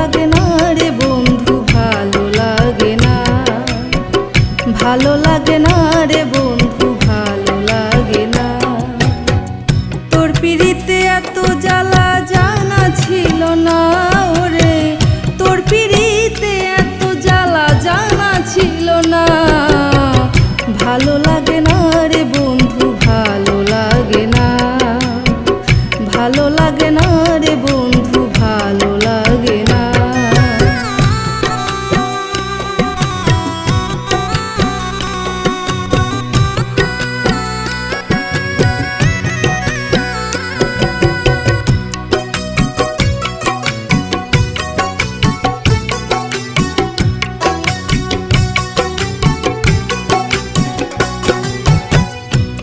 লাগে না রে বন্ধু, ভালো লাগে না, ভালো লাগে না রে বন্ধু, ভালো লাগে না। তোর পিড়িতে এত জ্বালা জানা ছিল না ওরে, তোর পিড়িতে এত জ্বালা জানা ছিল না। ভালো লাগে না রে বন্ধু, ভালো লাগে না, ভালো লাগে না রে বন্ধু, ভালো লাগে না।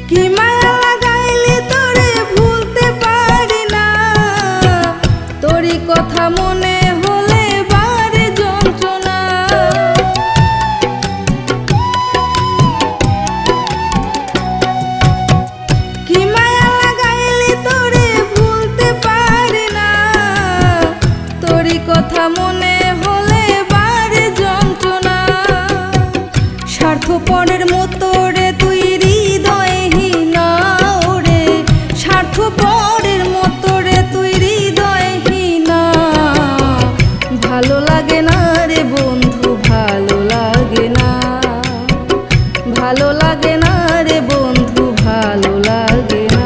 কি মায়া লাগাইলি তোরে ভুলতে পারি না, তোরই কথা মনে হলে বারে যন্ত্রণা। কি মায়া লাগাইলি তোরে ভুলতে পারি না, তোরই কথা মনে হলে বারে যন্ত্রণা। স্বার্থপরের মতো রে তুই হৃদয়হীনা ওরে, স্বার্থপরের মতো রে তুই হৃদয়হীনা। ভালো লাগে না রে বন্ধু, ভালো লাগে না, ভালো লাগে না রে বন্ধু, ভালো লাগে না।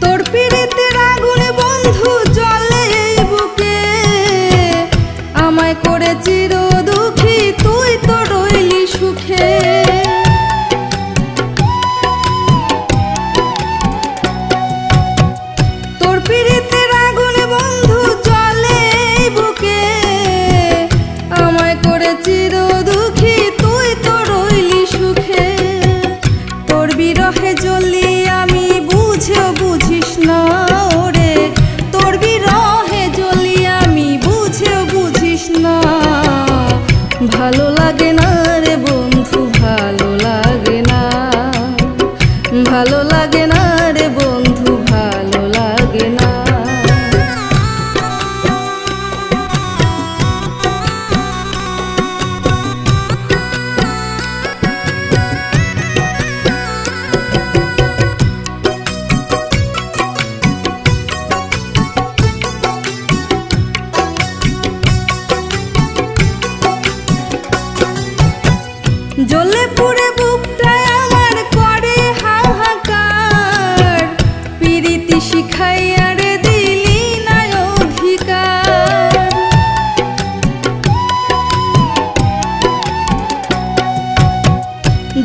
তোর পিড়িতের আগুনে বন্ধু জ্বলে এই বুকে, আমায় করে চির দুঃখী তুই তো রইলি সুখে। তোর পিড়িতের আগুনে বন্ধু জ্বলে এই বুকে, আমায় করে চির দুঃখী তুই তো রইলি সুখে। তোর বিরহে জ্বলি আমি বুঝেও বুঝিস না ওরে, তোর বিরহে জ্বলি আমি বুঝেও বুঝিস না। ভালো লাগে না রে বন্ধু, ভালো লাগে না, ভালো লাগে না রে বন্ধু, ভালো লাগে না। জ্বলে পুড়ে বুকটায় আমার করে হাহাকার, পিরিতি শিখাইয়া রে দিলি না অধিকার।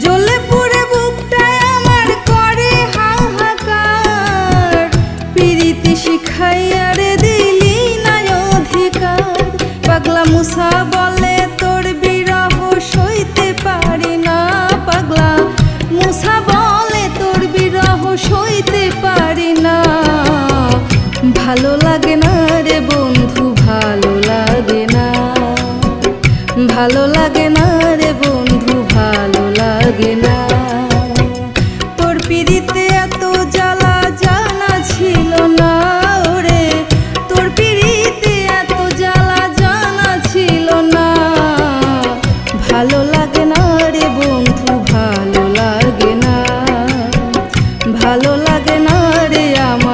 জ্বলে পুড়ে বুকটায় আমার করে হাহাকার, পিরিতি শিখাইয়া রে দিলি না অধিকার। পাগলা মুসা বলে তোর বিরহ সইতে পারি না, পাগলা মুসা বলে তোর বিরহ সইতে পারি না। ভালো লাগে না রে বন্ধু, ভালো লাগে না, ভালো লাগে না রে বন্ধু, ভালো লাগে না। তোর পিড়িতে এত জ্বালা জানা ছিল না ওরে, তোর পিড়িতে এত জ্বালা জানা ছিল না। ভালো লাগে না রে বন্ধু, ভালো লাগে না, ভালো লাগে না রে আমার।